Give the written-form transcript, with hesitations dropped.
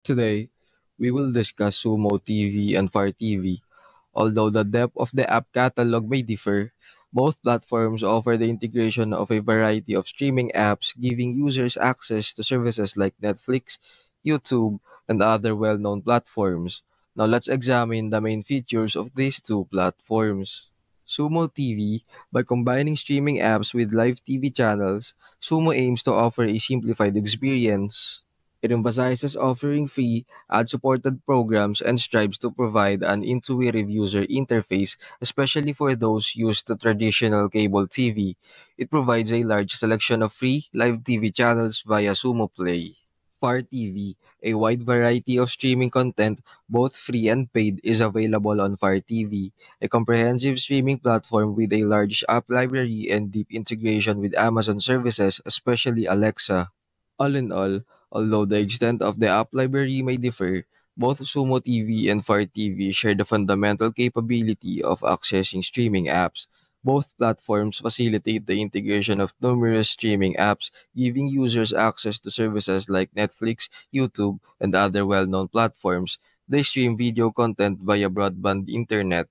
Today, we will discuss Sumo TV and Fire TV. Although the depth of the app catalog may differ, both platforms offer the integration of a variety of streaming apps, giving users access to services like Netflix, YouTube, and other well known platforms. Now, let's examine the main features of these two platforms. Sumo TV, by combining streaming apps with live TV channels, Sumo aims to offer a simplified experience. It emphasizes offering free, ad supported programs and strives to provide an intuitive user interface, especially for those used to traditional cable TV. It provides a large selection of free live TV channels via Sumo Play. Far TV, a wide variety of streaming content, both free and paid, is available on Fire TV, a comprehensive streaming platform with a large app library and deep integration with Amazon services, especially Alexa. All in all, although the extent of the app library may differ, both Sumo TV and Fire TV share the fundamental capability of accessing streaming apps. Both platforms facilitate the integration of numerous streaming apps, giving users access to services like Netflix, YouTube, and other well known platforms. They stream video content via broadband internet,